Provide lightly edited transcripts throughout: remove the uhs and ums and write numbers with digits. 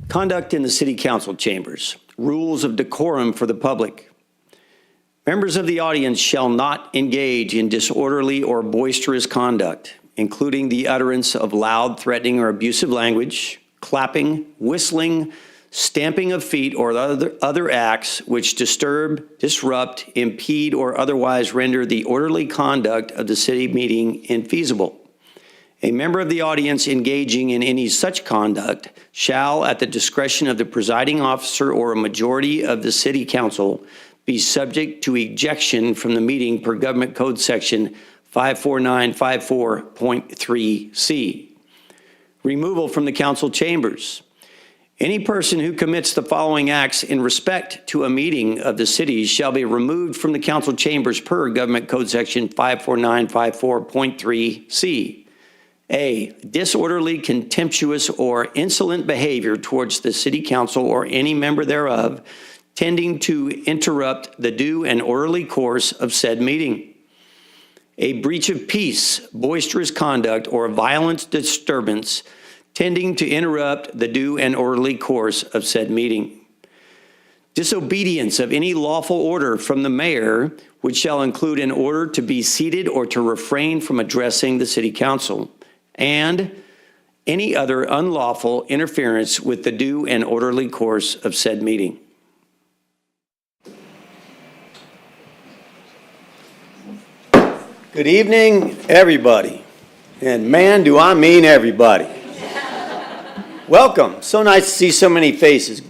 Conduct in the City Council chambers. Rules of decorum for the public. Members of the audience shall not engage in disorderly or boisterous conduct, including the utterance of loud, threatening, or abusive language, clapping, whistling, stamping of feet, or other acts which disturb, disrupt, impede, or otherwise render the orderly conduct of the city meeting infeasible. A member of the audience engaging in any such conduct shall, at the discretion of the presiding officer or a majority of the city council, be subject to ejection from the meeting per Government Code Section 54954.3C. Removal from the council chambers. Any person who commits the following acts in respect to a meeting of the city shall be removed from the council chambers per Government Code Section 54954.3C. A, disorderly, contemptuous, or insolent behavior towards the city council or any member thereof, tending to interrupt the due and orderly course of said meeting. A breach of peace, boisterous conduct, or violent disturbance tending to interrupt the due and orderly course of said meeting. Disobedience of any lawful order from the mayor, which shall include an order to be seated or to refrain from addressing the city council, and any other unlawful interference with the due and orderly course of said meeting. Good evening, everybody. And man, do I mean everybody. Welcome. So nice to see so many faces.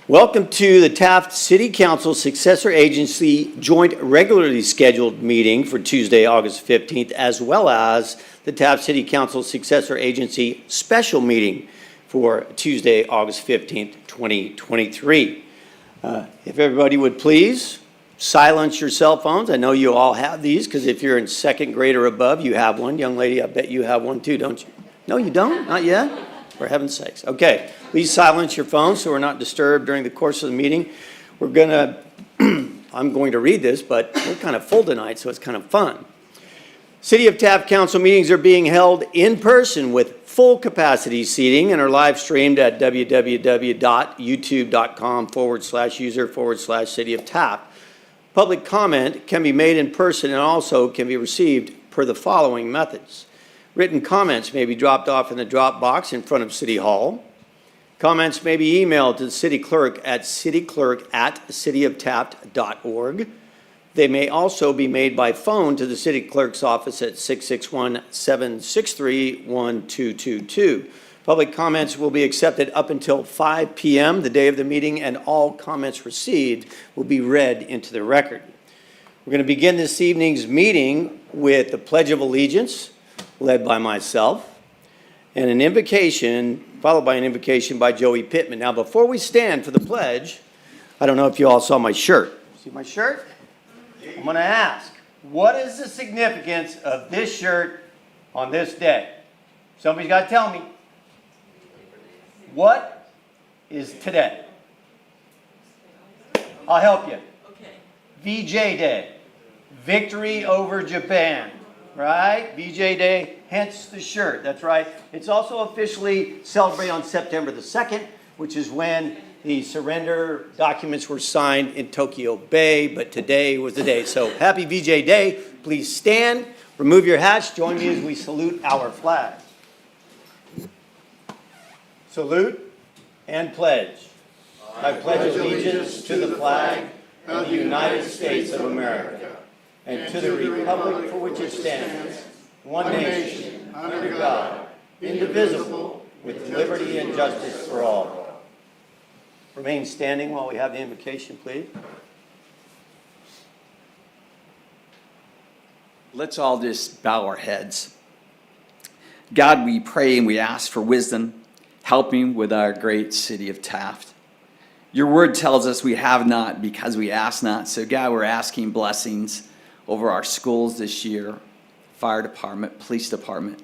Welcome to the Taft City Council Successor Agency joint regularly scheduled meeting for Tuesday, August 15th, as well as the Taft City Council Successor Agency special meeting for Tuesday, August 15th, 2023. If everybody would please silence your cell phones. I know you all have these because if you're in second grade or above, you have one. Young lady, I bet you have one too, don't you? No, you don't? Not yet? For heaven's sakes. Okay, please silence your phones so we're not disturbed during the course of the meeting. I'm going to read this, but we're kind of full tonight, so it's kind of fun. City of Taft Council meetings are being held in person with full capacity seating and are live streamed at www.youtube.com/user/City of Taft. Public comment can be made in person and also can be received per the following methods. Written comments may be dropped off in the drop box in front of City Hall. Comments may be emailed to the city clerk at cityclerk@cityoftaft.org. They may also be made by phone to the city clerk's office at 661-763-1222. Public comments will be accepted up until 5 p.m. the day of the meeting, and all comments received will be read into the record. We're going to begin this evening's meeting with the Pledge of Allegiance, led by myself, and an invocation, followed by an invocation by Joey Pittman. Now, before we stand for the pledge, I don't know if you all saw my shirt. See my shirt? I'm going to ask, what is the significance of this shirt on this day? Somebody's got to tell me. What is today? I'll help you. Okay. VJ Day. Victory over Japan. Right? VJ Day, hence the shirt. That's right. It's also officially celebrated on September the 2nd, which is when the surrender documents were signed in Tokyo Bay, but today was the day. So happy VJ Day. Please stand, remove your hats, join me as we salute our flag. Salute and pledge. I pledge allegiance to the flag of the United States of America and to the republic for which it stands, one nation, under God, indivisible, with liberty and justice for all. Remain standing while we have the invocation, please. Let's all just bow our heads. God, we pray and we ask for wisdom, helping with our great city of Taft. Your word tells us we have not because we ask not. So God, we're asking blessings over our schools this year, fire department, police department.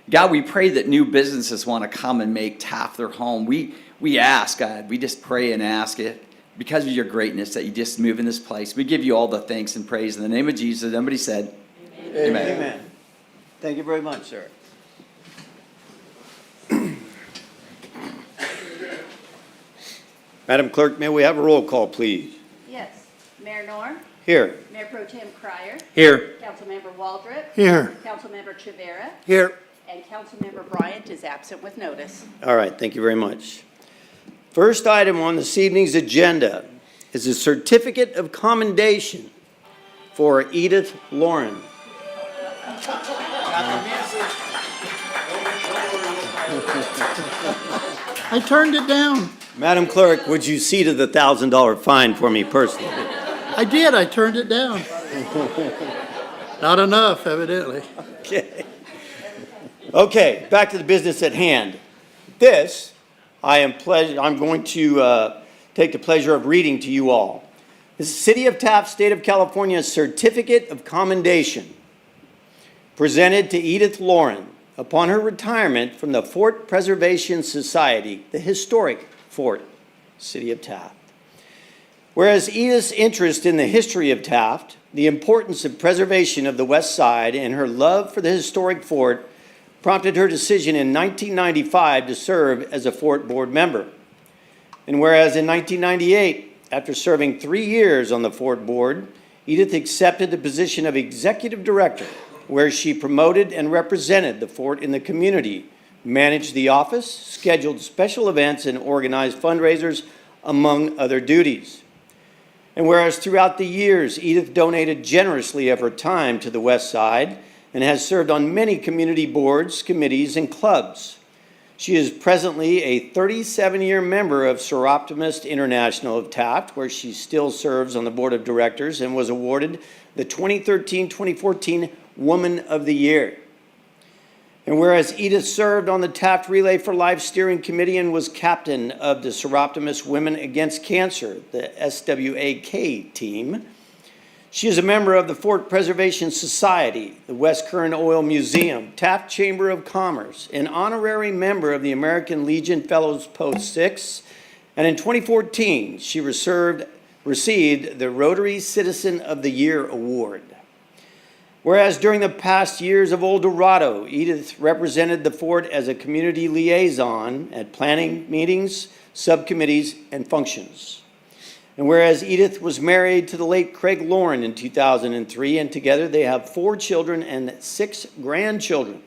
God, we pray that new businesses want to come and make Taft their home. We ask, God, we just pray and ask it because of your greatness that you just move in this place. We give you all the thanks and praise in the name of Jesus. Everybody said, Amen. Amen. Thank you very much, sir. Madam Clerk, may we have a roll call, please? Yes. Mayor Norm, Here. Mayor Pro Tem Cryer, Here. Councilmember Waldrop, Here. Councilmember Trevera, Here. and Councilmember Bryant is absent with notice. All right, thank you very much. First item on this evening's agenda is a certificate of commendation for Edith Lauren. I turned it down. Madam Clerk, would you see to the $1,000 fine for me personally? I did. I turned it down. Not enough, evidently. Okay. Okay, back to the business at hand. This, I'm going to take the pleasure of reading to you all. This is City of Taft, State of California Certificate of Commendation presented to Edith Lauren upon her retirement from the Fort Preservation Society, the historic Fort, City of Taft. Whereas Edith's interest in the history of Taft, the importance of preservation of the West Side, and her love for the historic fort prompted her decision in 1995 to serve as a Fort Board member. And whereas in 1998, after serving 3 years on the Fort Board, Edith accepted the position of Executive Director, where she promoted and represented the fort in the community, managed the office, scheduled special events, and organized fundraisers, among other duties. And whereas throughout the years, Edith donated generously of her time to the West Side and has served on many community boards, committees, and clubs. She is presently a 37-year member of Soroptimist International of Taft, where she still serves on the board of directors and was awarded the 2013-2014 Woman of the Year. And whereas Edith served on the Taft Relay for Life Steering Committee and was captain of the Soroptimist Women Against Cancer, the SWAK team, she is a member of the Fort Preservation Society, the West Current Oil Museum, Taft Chamber of Commerce, an honorary member of the American Legion Fellows Post 6, and in 2014, she received the Rotary Citizen of the Year Award. Whereas during the past years of El Dorado, Edith represented the fort as a community liaison at planning meetings, subcommittees, and functions. And whereas Edith was married to the late Craig Lauren in 2003, and together they have 4 children and 6 grandchildren.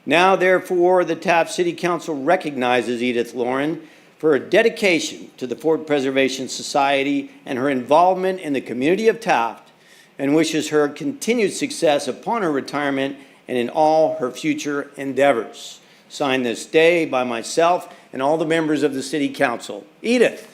Now, therefore, the Taft City Council recognizes Edith Lauren for her dedication to the Fort Preservation Society and her involvement in the community of Taft, and wishes her continued success upon her retirement and in all her future endeavors. Signed this day by myself and all the members of the City Council. Edith.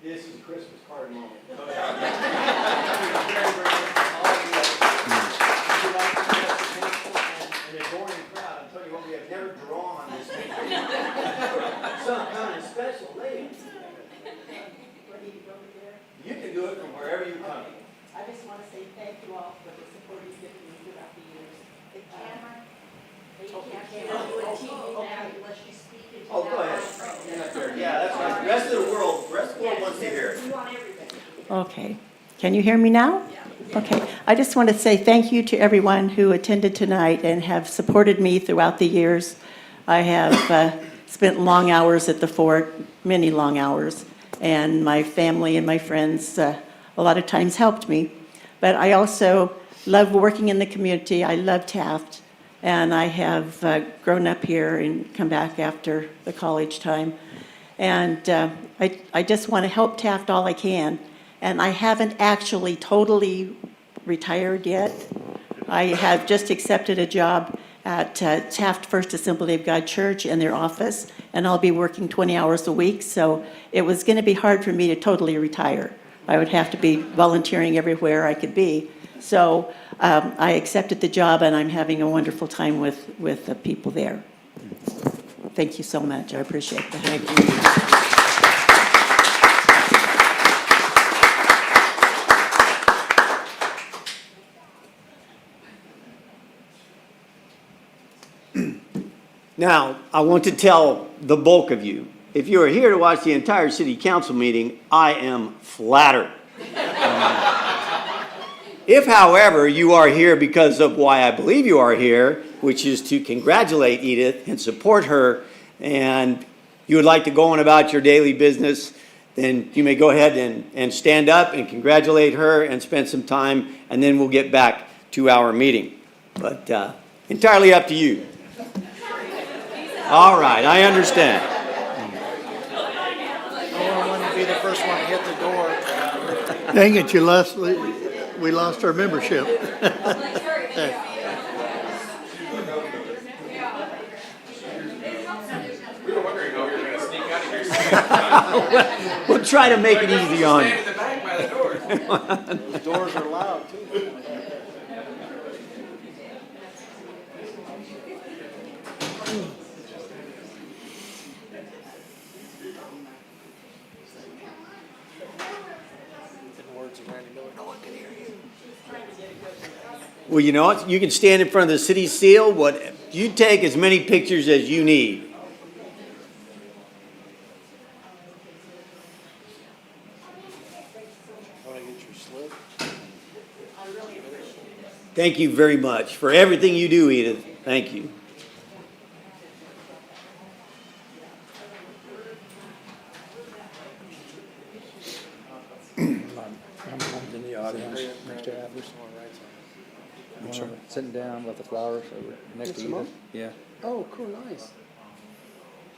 This is a Christmas card moment. Go ahead. An adoring crowd. I'll tell you what, we have never drawn this many. Some kind of special lady. You can do it from wherever you come. I just want to say thank you all for the support you've given me throughout the years. The camera, they can't do it TV now unless you speak into Oh, go ahead. Yeah, that's right. The rest of the world wants to hear it. You want everything. Okay. Can you hear me now? Okay. I just want to say thank you to everyone who attended tonight and have supported me throughout the years. I have spent long hours at the fort, many long hours, and my family and my friends a lot of times helped me. But I also love working in the community. I love Taft, and I have grown up here and come back after the college time. And I just want to help Taft all I can. And I haven't actually totally retired yet. I have just accepted a job at Taft First Assembly of God Church in their office, and I'll be working 20 hours a week. So it was going to be hard for me to totally retire. I would have to be volunteering everywhere I could be. So I accepted the job, and I'm having a wonderful time with the people there. Thank you so much. I appreciate that. Thank you. Now, I want to tell the bulk of you, if you are here to watch the entire city council meeting, I am flattered. If, however, you are here because of why I believe you are here, which is to congratulate Edith and support her, and you would like to go on about your daily business, then you may go ahead and stand up and congratulate her and spend some time, and then we'll get back to our meeting. But entirely up to you. All right, I understand. I don't want to be the first one to hit the door. Dang it, we lost our membership. We'll try to make it easy on you. Those doors are loud too. In words of Randy Miller, no one can hear you. Well, you know what? You can stand in front of the city seal. You take as many pictures as you need. Want to get your slip? Thank you very much for everything you do, Edith. Thank you. I'm in the audience next to Adler's. Sitting down with the flowers over next to Edith. Yeah, Oh, cool, nice.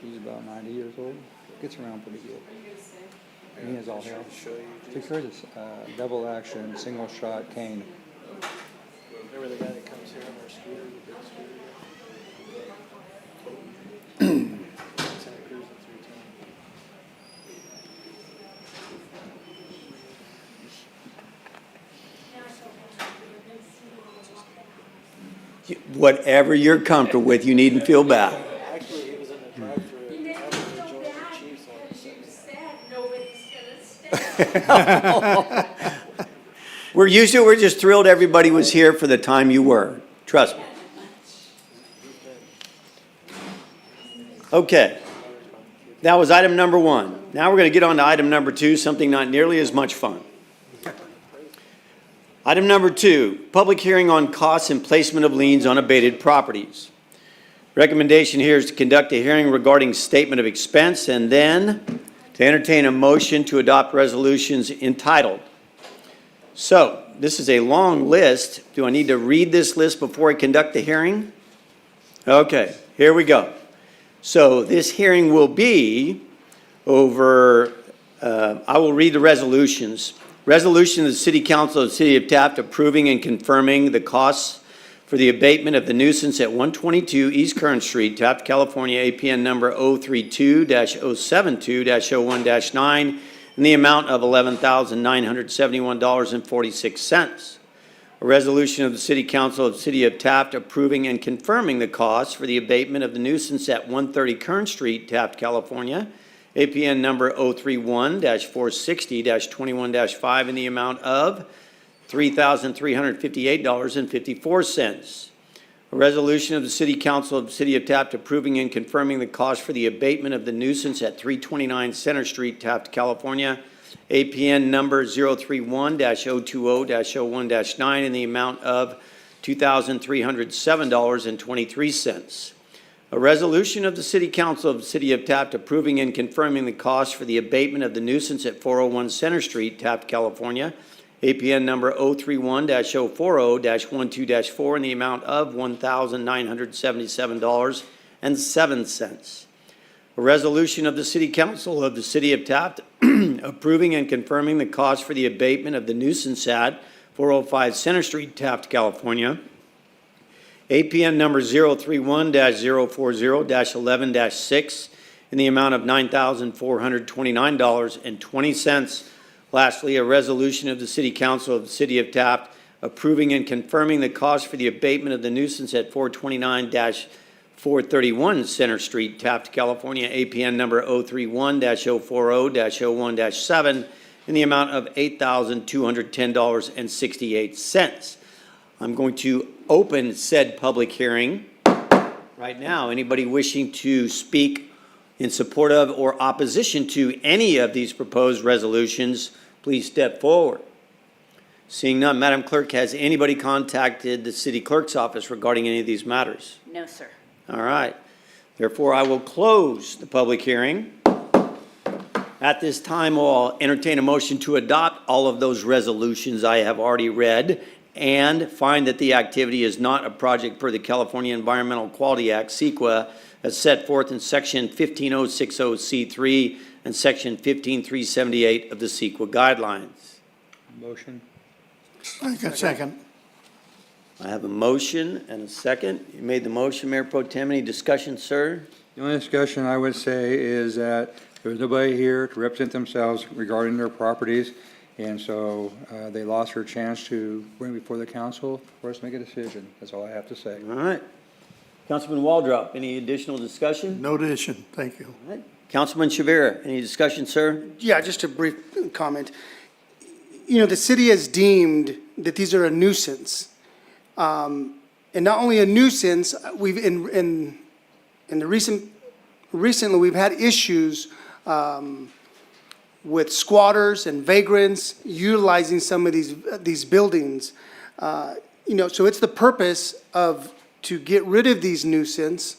she's about 90 years old. Gets around pretty good. Me is all hell. Show you. She carries a double action, single shot cane. Remember the guy that comes here on our scooter, the big scooter? Santa Cruz at 310. Whatever you're comfortable with, you needn't feel bad. Actually, he was in the drive-thru at the Jones and Chiefs on the second. Nobody's gonna stand. We're used to it. We're just thrilled everybody was here for the time you were. Trust me. Okay. That was item number 1. Now we're going to get on to item number 2, something not nearly as much fun. Item number 2, public hearing on costs and placement of liens on abated properties. Recommendation here is to conduct a hearing regarding statement of expense and then to entertain a motion to adopt resolutions entitled. So, this is a long list. Do I need to read this list before I conduct the hearing? Okay, here we go. So, this hearing will be over, I will read the resolutions. Resolution of the City Council of the City of Taft approving and confirming the costs for the abatement of the nuisance at 122 East Current Street, Taft, California, APN number 032-072-01-9, in the amount of $11,971.46. A resolution of the City Council of the City of Taft approving and confirming the costs for the abatement of the nuisance at 130 Current Street, Taft, California, APN number 031-460-21-5, in the amount of $3,358.54. A resolution of the City Council of the City of Taft approving and confirming the cost for the abatement of the nuisance at 329 Center Street, Taft, California, APN number 031-020-01-9, in the amount of $2,307.23. A resolution of the City Council of the City of Taft approving and confirming the cost for the abatement of the nuisance at 401 Center Street, Taft, California, APN number 031-040-12-4, in the amount of $1,977.07. A resolution of the City Council of the City of Taft approving and confirming the cost for the abatement of the nuisance at 405 Center Street, Taft, California, APN number 031-040-11-6, in the amount of $9,429.20. Lastly, a resolution of the City Council of the City of Taft approving and confirming the cost for the abatement of the nuisance at 429-431 Center Street, Taft, California, APN number 031-040-01-7, in the amount of $8,210.68. I'm going to open said public hearing. right now. Anybody wishing to speak in support of or opposition to any of these proposed resolutions, please step forward. Seeing none, Madam Clerk, has anybody contacted the city clerk's office regarding any of these matters? No, sir. All right. Therefore, I will close the public hearing. At this time, I'll entertain a motion to adopt all of those resolutions I have already read and find that the activity is not a project per the California Environmental Quality Act, CEQA, as set forth in Section 15060C3 and Section 15378 of the CEQA guidelines. Motion. I got second. I have a motion and a second. You made the motion, Mayor Pro Tem. Any discussion, sir? The only discussion I would say is that there's nobody here to represent themselves regarding their properties, and so they lost their chance to bring before the council for us to make a decision. That's all I have to say. All right. Councilman Waldrop, any additional discussion? No addition, thank you. All right. Councilman Shavira, any discussion, sir? Yeah, just a brief comment. You know, the city has deemed that these are a nuisance. And not only a nuisance, we've, in the recently, we've had issues with squatters and vagrants utilizing some of these buildings. You know, so it's the purpose of, to get rid of these nuisance,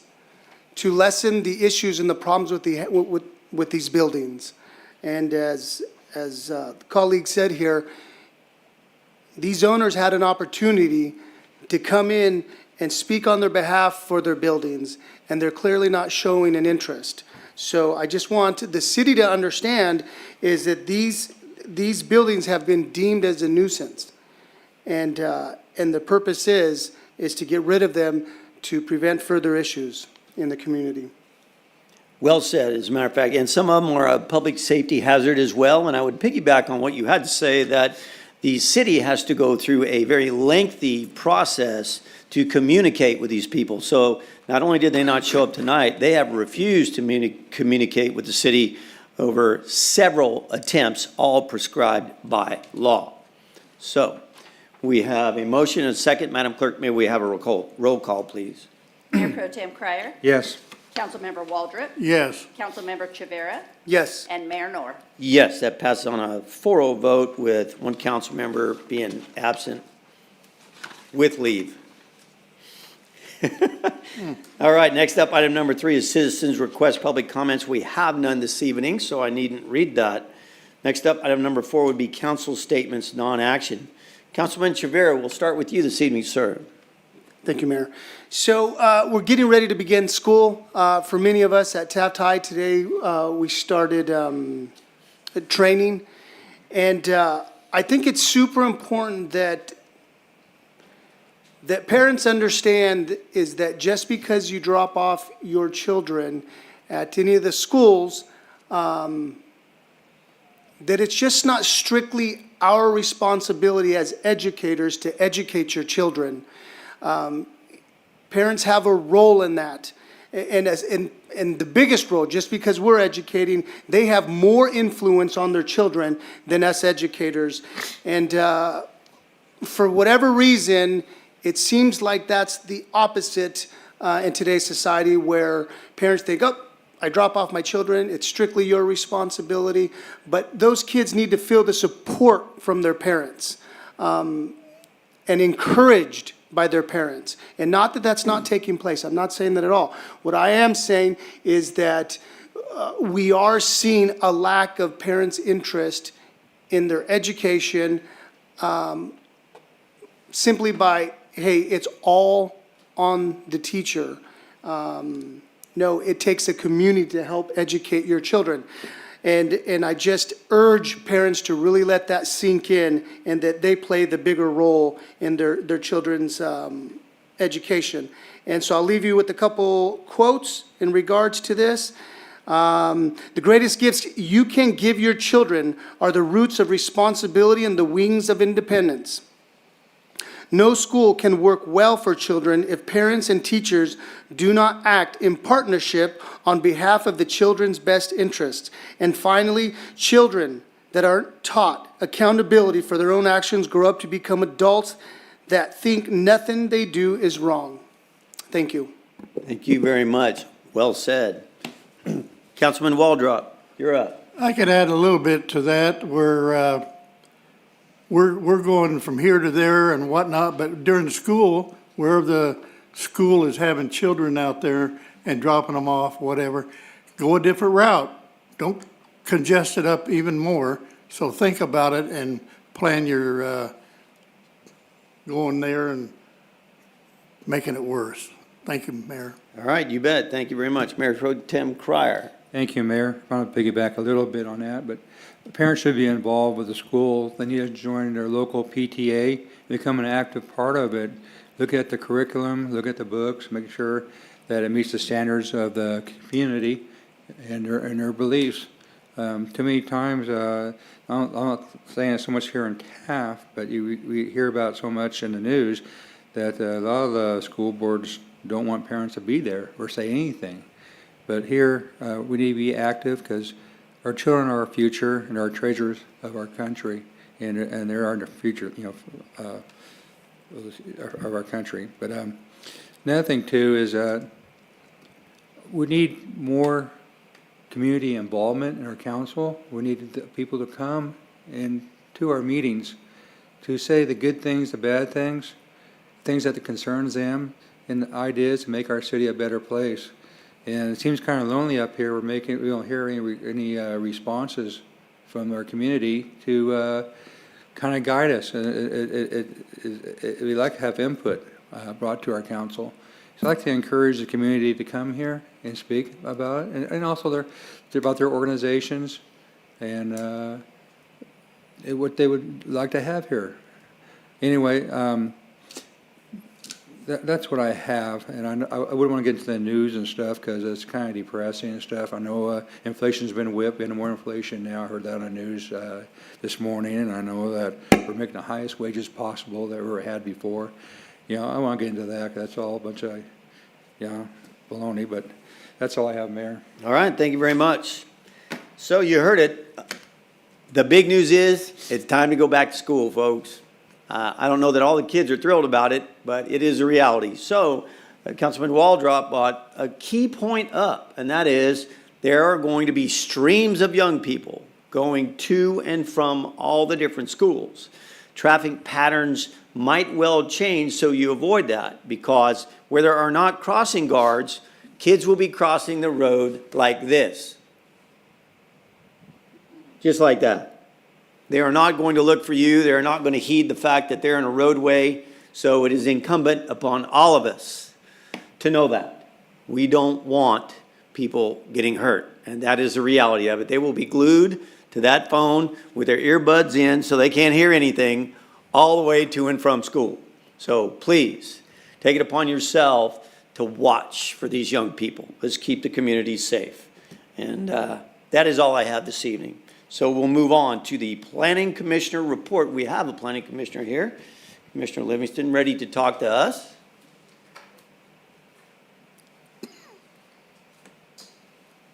to lessen the issues and the problems with these buildings. And as the colleague said here, these owners had an opportunity to come in and speak on their behalf for their buildings, and they're clearly not showing an interest. So I just want the city to understand is that these buildings have been deemed as a nuisance. And the purpose is to get rid of them to prevent further issues in the community. Well said, as a matter of fact, and some of them are a public safety hazard as well, and I would piggyback on what you had to say, that the city has to go through a very lengthy process to communicate with these people. So not only did they not show up tonight, they have refused to communicate with the city over several attempts, all prescribed by law. So we have a motion and a second. Madam Clerk, may we have a roll call, please? Mayor Pro Tem Cryer, Yes. Councilmember Waldrop, Yes, Councilmember Chavera, Yes. and Mayor Nor. Yes, that passes on a 4-0 vote with one council member being absent with leave. All right, next up, item number 3 is citizens' request public comments. We have none this evening, so I needn't read that. Next up, item number 4 would be council statements, non-action. Councilman Chavera, we'll start with you this evening, sir. Thank you, Mayor. So we're getting ready to begin school. For many of us at Taft High today, we started training. And I think it's super important that parents understand is that just because you drop off your children at any of the schools, that it's just not strictly our responsibility as educators to educate your children. Parents have a role in that. And the biggest role, just because we're educating, they have more influence on their children than us educators. And for whatever reason, it seems like that's the opposite in today's society, where parents think, oh, I drop off my children, it's strictly your responsibility. But those kids need to feel the support from their parents and encouraged by their parents. And not that that's not taking place. I'm not saying that at all. What I am saying is that we are seeing a lack of parents' interest in their education simply by, hey, it's all on the teacher. No, it takes a community to help educate your children. And I just urge parents to really let that sink in, and that they play the bigger role in their children's education. And so I'll leave you with a couple quotes in regards to this. The greatest gifts you can give your children are the roots of responsibility and the wings of independence. No school can work well for children if parents and teachers do not act in partnership on behalf of the children's best interests. And finally, children that aren't taught accountability for their own actions grow up to become adults that think nothing they do is wrong. Thank you. Thank you very much. Well said. Councilman Waldrop, you're up. I could add a little bit to that. We're going from here to there and whatnot, but during school, where the school is having children out there and dropping them off, whatever, go a different route. Don't congest it up even more. So think about it and plan your going there and making it worse. Thank you, Mayor. All right, you bet. Thank you very much. Mayor Pro Tem Cryer. Thank you, Mayor. I want to piggyback a little bit on that, but the parents should be involved with the school. They need to join their local PTA, become an active part of it. Look at the curriculum, look at the books, make sure that it meets the standards of the community and their beliefs. Too many times, I'm not saying it so much here in Taft, but we hear about so much in the news that a lot of the school boards don't want parents to be there or say anything. But here, we need to be active because our children are our future and our treasures of our country, and they are the future, of our country. But another thing too is we need more community involvement in our council. We need the people to come and to our meetings to say the good things, the bad things, things that concerns them, and the ideas to make our city a better place. And it seems kind of lonely up here. We don't hear any responses from our community to kind of guide us. We like to have input brought to our council. So I'd like to encourage the community to come here and speak about it, and also about their organizations and what they would like to have here. Anyway, that's what I have, and I wouldn't want to get into the news and stuff because it's kind of depressing and stuff. I know inflation's been whipped, been more inflation now. I heard that on the news this morning, and I know that we're making the highest wages possible that we ever had before. You know, I want to get into that 'cause that's all a bunch of, baloney, but that's all I have, Mayor. All right, thank you very much. So you heard it. The big news is it's time to go back to school, folks. I don't know that all the kids are thrilled about it, but it is a reality. So Councilman Waldrop brought a key point up, and that is there are going to be streams of young people going to and from all the different schools. Traffic patterns might well change, so you avoid that, because where there are not crossing guards, kids will be crossing the road like this. Just like that. They are not going to look for you. They are not going to heed the fact that they're in a roadway. So it is incumbent upon all of us to know that. We don't want people getting hurt. And that is the reality of it. They will be glued to that phone with their earbuds in so they can't hear anything all the way to and from school. So please, take it upon yourself to watch for these young people. Let's keep the community safe. And that is all I have this evening. So we'll move on to the Planning Commissioner report. We have a Planning Commissioner here, Commissioner Livingston, ready to talk to us.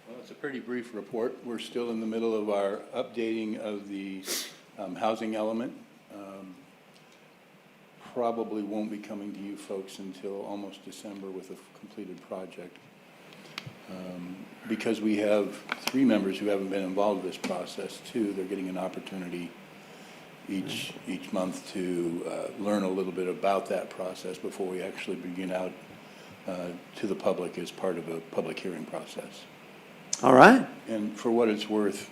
Well, it's a pretty brief report. We're still in the middle of our updating of the housing element. Probably won't be coming to you folks until almost December with a completed project. Because we have 3 members who haven't been involved in this process too, they're getting an opportunity each month to learn a little bit about that process before we actually begin out to the public as part of a public hearing process. All right. And for what it's worth,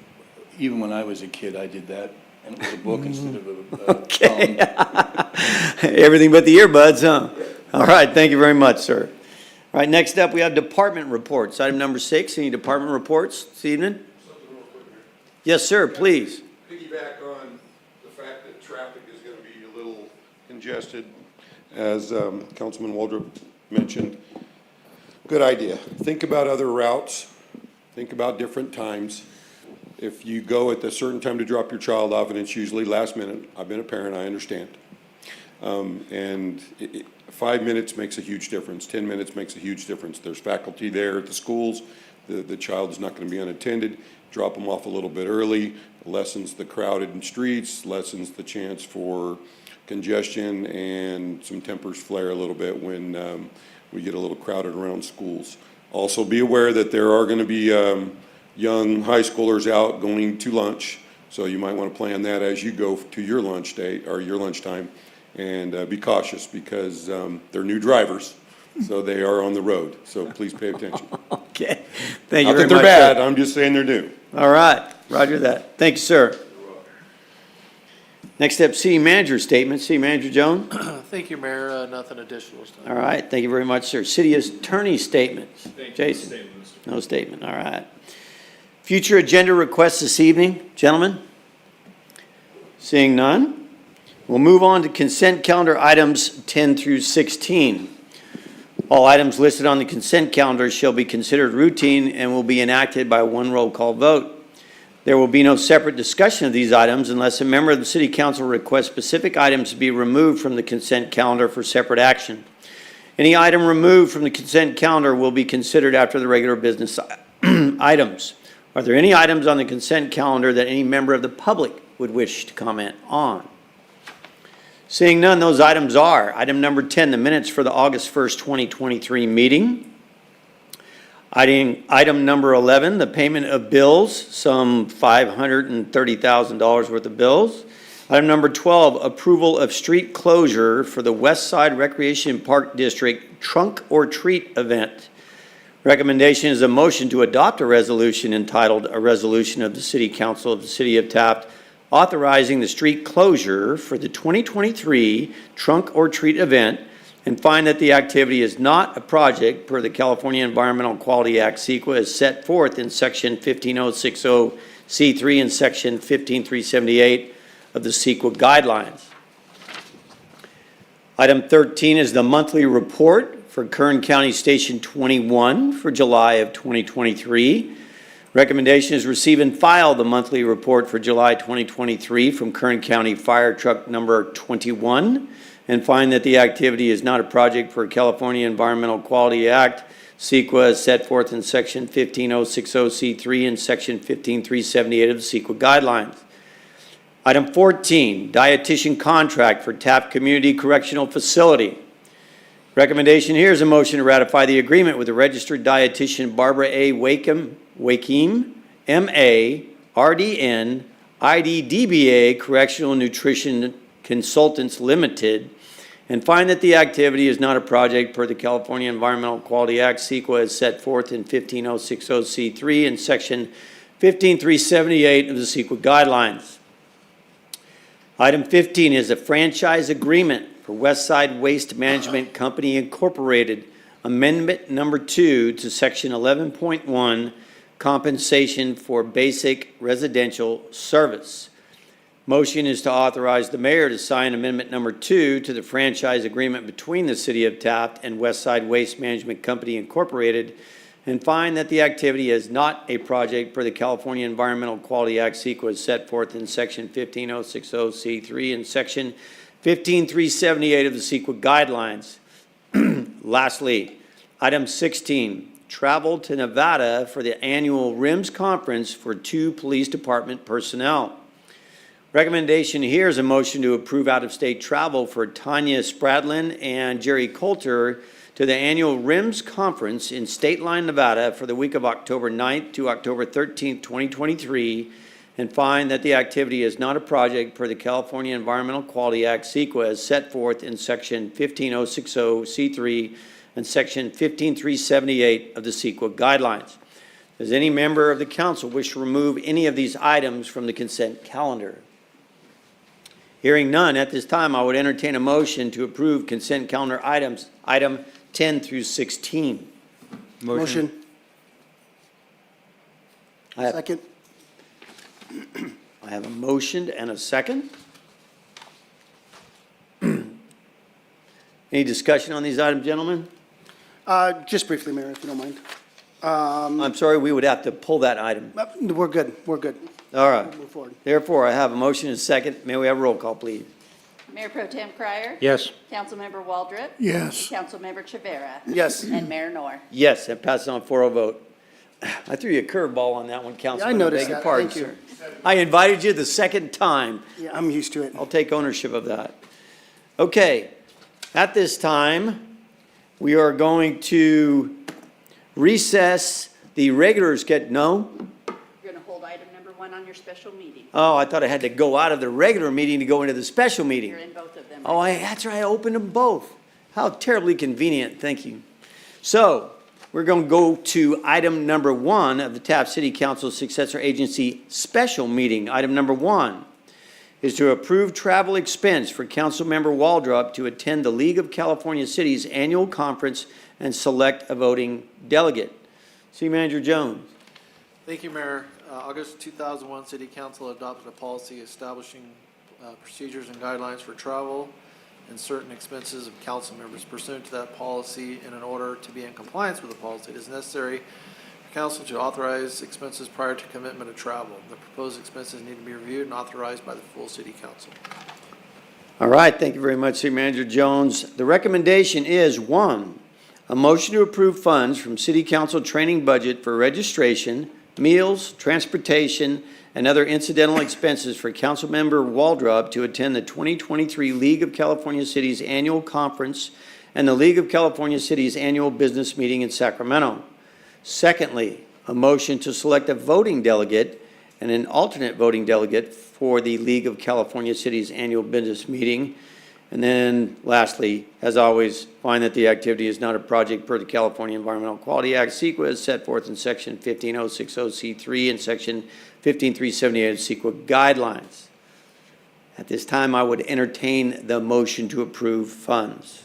even when I was a kid, I did that, and it was a book instead of a Okay. phone. Everything but the earbuds, huh? All right, thank you very much, sir. All right, next up, we have department reports. Item number 6, any department reports this evening? Something real quick here. Yes, sir, please. Piggyback on the fact that traffic is going to be a little congested, as Councilman Waldrop mentioned. Good idea. Think about other routes. Think about different times. If you go at a certain time to drop your child off, and it's usually last minute, I've been a parent, I understand. 5 minutes makes a huge difference. 10 minutes makes a huge difference. There's faculty there at the schools. The child is not going to be unattended. Drop them off a little bit early, lessens the crowded streets, lessens the chance for congestion, and some tempers flare a little bit when we get a little crowded around schools. Also be aware that there are going to be young high schoolers out going to lunch, so you might want to plan that as you go to your lunch date or your lunchtime. And be cautious because they're new drivers, so they are on the road. So please pay attention. Okay, thank you Not very that much. they're sir. bad, I'm just saying they're new. All right, roger that. Thank you, sir. Next up, city manager statement. City Manager Jones. Thank you, Mayor. Nothing additional this time. All right, thank you very much, sir. City attorney statements. Jason. No statement, all right. Future agenda requests this evening, gentlemen? Seeing none, we'll move on to consent calendar items 10 through 16. All items listed on the consent calendar shall be considered routine and will be enacted by one roll call vote. There will be no separate discussion of these items unless a member of the city council requests specific items to be removed from the consent calendar for separate action. Any item removed from the consent calendar will be considered after the regular business items. Are there any items on the consent calendar that any member of the public would wish to comment on? Seeing none, those items are item number 10, the minutes for the August 1st, 2023 meeting. Item number 11, the payment of bills, some $530,000 worth of bills. Item number 12, approval of street closure for the West Side Recreation Park District Trunk or Treat event. Recommendation is a motion to adopt a resolution entitled A Resolution of the City Council of the City of Taft authorizing the street closure for the 2023 Trunk or Treat event and find that the activity is not a project per the California Environmental Quality Act CEQA as set forth in Section 15060C3 and Section 15378 of the CEQA guidelines. Item 13 is the monthly report for Kern County Station 21 for July of 2023. Recommendation is receive and file the monthly report for July 2023 from Kern County Fire Truck Number 21 and find that the activity is not a project for California Environmental Quality Act, CEQA as set forth in Section 15060C3 and Section 15378 of the CEQA guidelines. Item 14, dietitian contract for Taft Community Correctional Facility. Recommendation here is a motion to ratify the agreement with the registered dietitian Barbara A. Wakeem, M.A., RDN, IDDBA Correctional Nutrition Consultants Limited, and find that the activity is not a project per the California Environmental Quality Act, CEQA as set forth in 15060C3 and Section 15378 of the CEQA guidelines. Item 15 is a franchise agreement for Westside Waste Management Company Incorporated, Amendment Number 2 to Section 11.1, Compensation for Basic Residential Service. Motion is to authorize the mayor to sign Amendment Number 2 to the franchise agreement between the City of Taft and Westside Waste Management Company Incorporated and find that the activity is not a project per the California Environmental Quality Act CEQA as set forth in Section 15060C3 and Section 15378 of the CEQA guidelines. Lastly, item 16, travel to Nevada for the annual RIMS conference for 2 police department personnel. Recommendation here is a motion to approve out-of-state travel for Tanya Spradlin and Jerry Coulter to the annual RIMS conference in State Line, Nevada for the week of October 9th to October 13th, 2023, and find that the activity is not a project per the California Environmental Quality Act, CEQA, as set forth in Section 15060C3 and Section 15378 of the CEQA guidelines. Does any member of the council wish to remove any of these items from the consent calendar? Hearing none, at this time, I would entertain a motion to approve consent calendar items, item 10 through 16. Motion. I have- Second. I have a motion and a second. Any discussion on these items, gentlemen? Just briefly, Mayor, if you don't mind. I'm sorry, we would have to pull that item. We're good, we're good. All right. Move forward. Therefore, I have a motion and a second. May we have a roll call, please? Mayor Pro Tem Cryer? Yes. Councilmember Waldrop? Yes. Councilmember Chivera? Yes. And Mayor Noor? Yes, and pass it on 4-0 vote. I threw you a curveball on that one, Councilman. noticed Beg your that. pardon, Thank you. sir. I invited you the second time. Yeah, I'm used to it. I'll take ownership of that. Okay, at this time, we are going to recess the regular schedule. No? You're going to hold item number 1 on your special meeting. Oh, I thought I had to go out of the regular meeting to go into the special meeting. You're in both of them. Oh, that's right, I opened them both. How terribly convenient, thank you. So, we're going to go to item number 1 of the Taft City Council Successor Agency Special Meeting. Item number 1 is to approve travel expense for Councilmember Waldrop to attend the League of California Cities Annual Conference and select a voting delegate. City Manager Jones. Thank you, Mayor. August 2001, City Council adopted a policy establishing procedures and guidelines for travel and certain expenses of council members. Pursuant to that policy, and in order to be in compliance with the policy, it is necessary for council to authorize expenses prior to commitment of travel. The proposed expenses need to be reviewed and authorized by the full City Council. All right, thank you very much, City Manager Jones. The recommendation is 1, a motion to approve funds from City Council training budget for registration, meals, transportation, and other incidental expenses for Councilmember Waldrop to attend the 2023 League of California Cities Annual Conference and the League of California Cities Annual Business Meeting in Sacramento. Secondly, a motion to select a voting delegate and an alternate voting delegate for the League of California Cities Annual Business Meeting. And then lastly, as always, find that the activity is not a project per the California Environmental Quality Act, CEQA, as set forth in Section 15060C3 and Section 15378 of CEQA guidelines. At this time, I would entertain the motion to approve funds.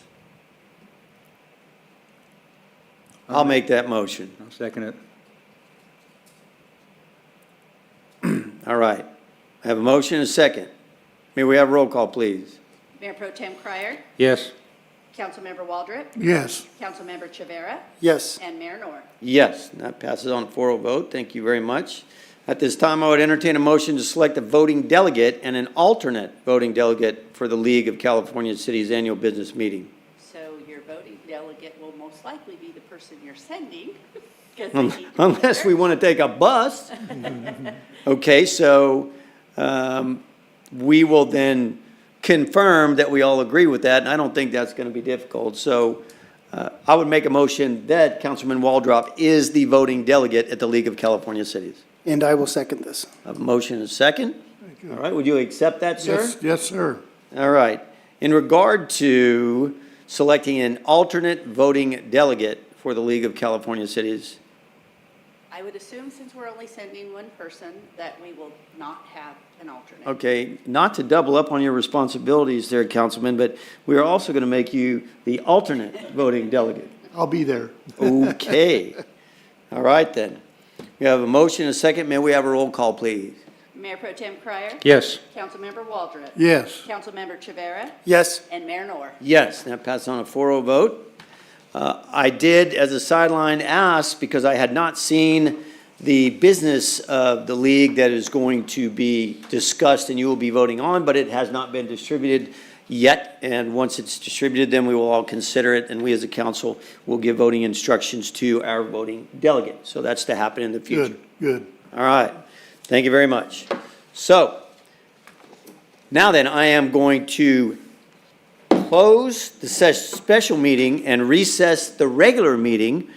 I'll make that motion. I'll second it. All right. I have a motion and a second. May we have a roll call, please? Mayor Pro Tem Cryer, Yes. Councilmember Waldrop, Yes. Councilmember Chivera, Yes. and Mayor Nor. Yes, that passes on a 4-0 vote. Thank you very much. At this time, I would entertain a motion to select a voting delegate and an alternate voting delegate for the League of California Cities Annual Business Meeting. So your voting delegate will most likely be the person you're sending. 'Cause they need to be Unless we there. want to take a bus. Okay, so we will then confirm that we all agree with that, and I don't think that's going to be difficult. So I would make a motion that Councilman Waldrop is the voting delegate at the League of California Cities. And I will second this. I have a motion and a second. All right, would you accept that, sir? Yes, yes, sir. All right. In regard to selecting an alternate voting delegate for the League of California Cities, I would assume since we're only sending one person, that we will not have an alternate. okay, not to double up on your responsibilities there, Councilman, but we are also going to make you the alternate voting delegate. I'll be there. Okay. All right, then. We have a motion and a second. May we have a roll call, please? Mayor Pro Tem Cryer, Yes. Councilmember Waldrop, Yes. Councilmember Chivera, Yes. and Mayor Nor. Yes, that passed on a 4-0 vote. I did, as a sideline, ask, because I had not seen the business of the league that is going to be discussed and you will be voting on, but it has not been distributed yet. And once it's distributed, then we will all consider it, and we as a council will give voting instructions to our voting delegate. So that's to happen in the future. Good, good. All right. Thank you very much. So, now then, I am going to close the special meeting and recess the regular meeting.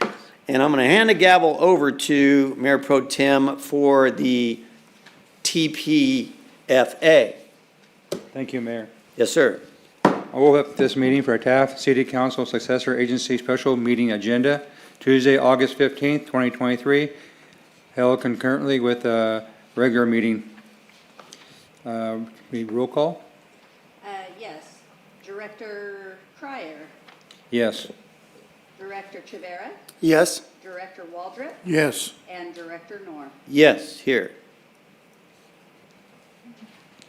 And I'm going to hand the gavel over to Mayor Pro Tem for the TPFA. Thank you, Mayor. Yes, sir. I will open this meeting for Taft City Council Successor Agency Special Meeting Agenda, Tuesday, August 15th, 2023, held concurrently with a regular meeting. Roll call? Yes. Director Cryer, Yes. Director Chivera, Yes. Director Waldrop, Yes. and Director Nor. Yes, here.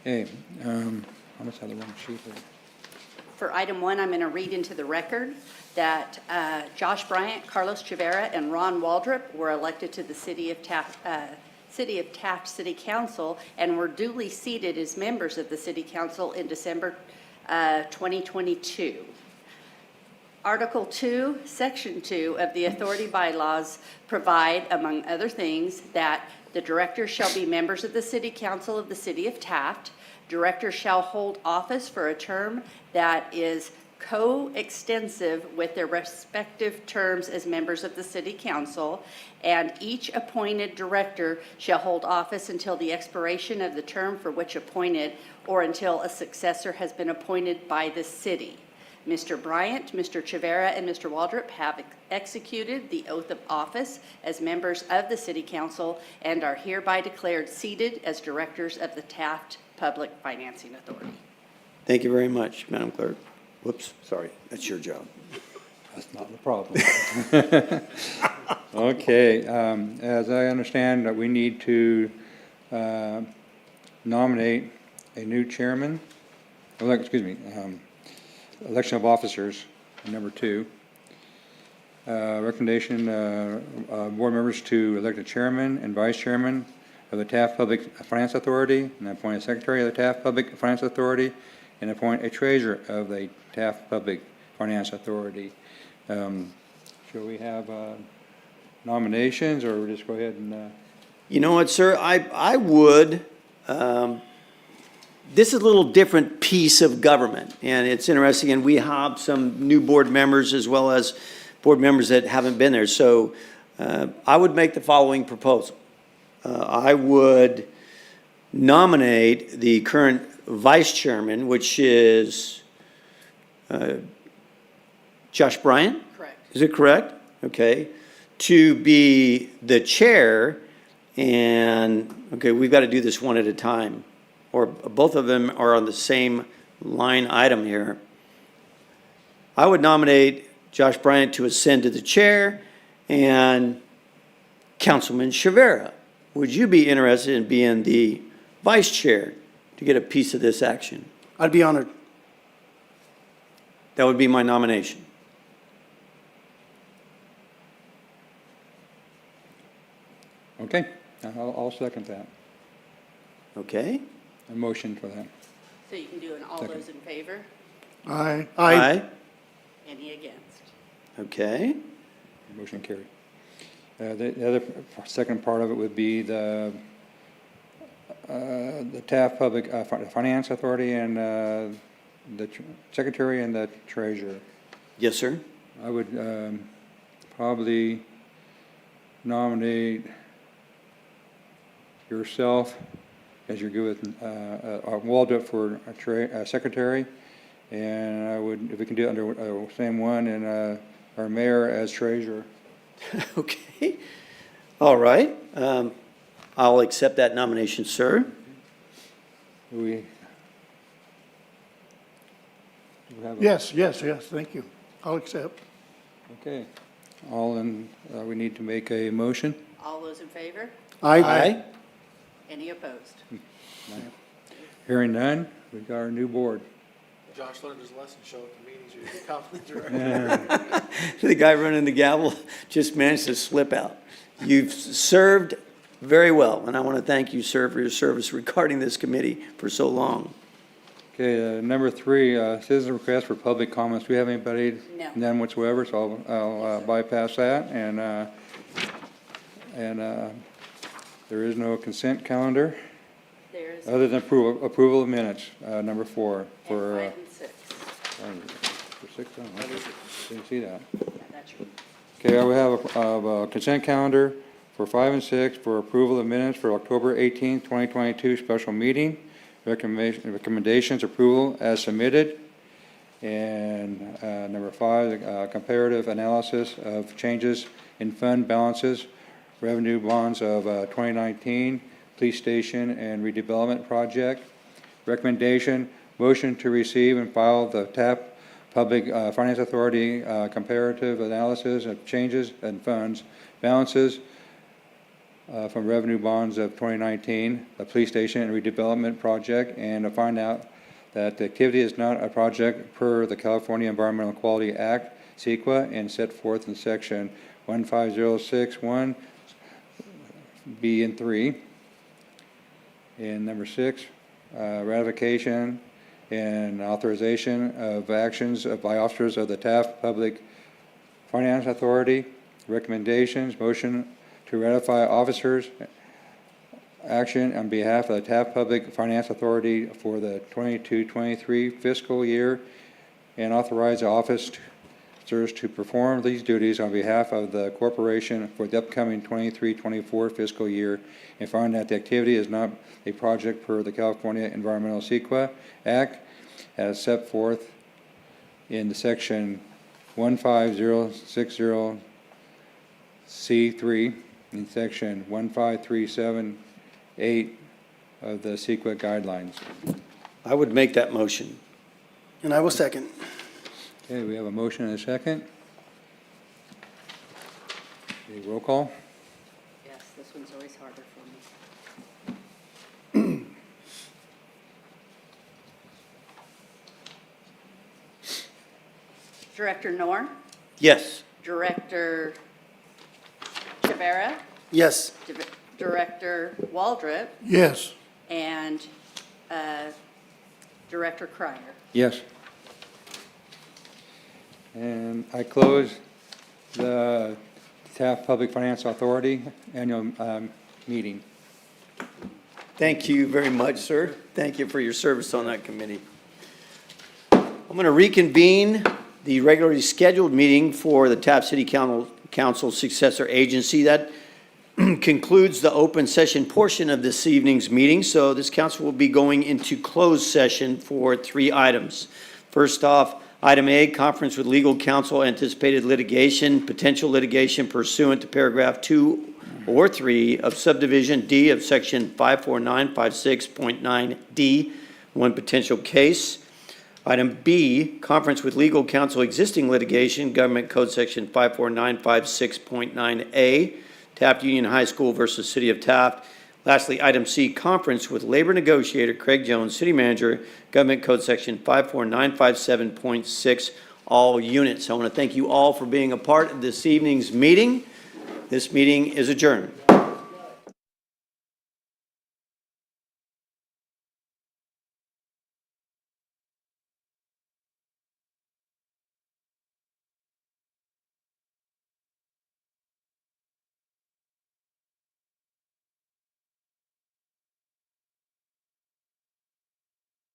Okay, I must have the wrong sheet here. For item 1, I'm going to read into the record that Josh Bryant, Carlos Chivera, and Ron Waldrop were elected to the City of Taft City Council and were duly seated as members of the City Council in December 2022. Article 2, Section 2 of the Authority Bylaws provide, among other things, that the directors shall be members of the City Council of the City of Taft. Directors shall hold office for a term that is coextensive with their respective terms as members of the city council, and each appointed director shall hold office until the expiration of the term for which appointed or until a successor has been appointed by the city. Mr. Bryant, Mr. Chivera, and Mr. Waldrop have executed the oath of office as members of the city council and are hereby declared seated as directors of the Taft Public Financing Authority. Thank you very much, Madam Clerk. Whoops, sorry, that's your job. That's not the problem. Okay, as I understand, that we need to nominate a new chairman, election of officers, number 2. Recommendation, board members to elect a chairman and vice chairman of the Taft Public Finance Authority, and appoint a secretary of the Taft Public Finance Authority, and appoint a treasurer of the Taft Public Finance Authority. Shall we have nominations, or we'll just go ahead and, You know what, sir, I would, this is a little different piece of government, and it's interesting, and we have some new board members as well as board members that haven't been there, so I would make the following proposal. I would nominate the current vice chairman, which is Josh Bryant? Correct. Is it correct? Okay. To be the chair, and, okay, we've got to do this one at a time, or both of them are on the same line item here. I would nominate Josh Bryant to ascend to the chair, and Councilman Chivera, would you be interested in being the vice chair to get a piece of this action? I'd be honored. That would be my nomination. okay, I'll second that, Okay? a motion for that. So you can do an all those in favor, Aye. any against? Okay. Motion carried. The other second part of it would be the Taft Public Finance Authority and the secretary and the treasurer. Yes, sir. I would probably nominate yourself, as you're good with Waldrop for a secretary, and I would, if we can do it under the same one, and our mayor as treasurer. Okay. All right. I'll accept that nomination, sir. Do we have a- Yes, thank you. I'll accept. Okay. All in, we need to make a motion. All those in favor, Aye. any opposed? Hearing none, we've got our new board. Josh learned his lesson, show up to meetings, you be confident director. The guy running the gavel just managed to slip out. You've served very well, and I want to thank you, sir, for your service regarding this committee for so long. Okay, number 3, citizen request for public comments. Do we have anybody? No. None whatsoever, so I'll bypass that, and there is no consent calendar, There is other than approval of minutes, number 4, for, 5 and 6. for 6, oh, okay. Didn't see that. That's your Okay, I will have a consent calendar for 5 and 6 for approval of minutes for October 18th, 2022 special meeting. Recommendations, approval as submitted. And number 5, comparative analysis of changes in fund balances, revenue bonds of 2019, police station and redevelopment project. Recommendation, motion to receive and file the Taft Public Finance Authority comparative analysis of changes in funds balances from revenue bonds of 2019, the police station and redevelopment project, and to find out that the activity is not a project per the California Environmental Quality Act, CEQA, and set forth in section 15061, B and 3. And number 6, ratification and authorization of actions by officers of the Taft Public Finance Authority. Recommendations, motion to ratify officers' action on behalf of the Taft Public Finance Authority for the 22-23 fiscal year and authorize the officers to perform these duties on behalf of the corporation for the upcoming 23-24 fiscal year, and find that the activity is not a project per the California Environmental CEQA Act as set forth in the section 15060C3 and section 15378 of the CEQA guidelines. I would make that motion. And I will second. Okay, we have a motion and a second. Okay, roll call? Yes, this one's always harder for me. Director Norm, Yes. Director Rivera, Yes. Director Waldrop, Yes. and Director Cryer. Yes. And I close the Taft Public Finance Authority annual meeting. Thank you very much, sir. Thank you for your service on that committee. I'm going to reconvene the regularly scheduled meeting for the Taft City Council successor agency. That concludes the open session portion of this evening's meeting. So this council will be going into closed session for 3 items. First off, item A, conference with legal counsel, anticipated litigation, potential litigation pursuant to paragraph 2 or 3 of subdivision D of section 54956.9D, one potential case. Item B, conference with legal counsel, existing litigation, Government Code Section 54956.9A, Taft Union High School versus City of Taft. Lastly, item C, conference with labor negotiator Craig Jones, City Manager, Government Code Section 54957.6, all units. I want to thank you all for being a part of this evening's meeting. This meeting is adjourned.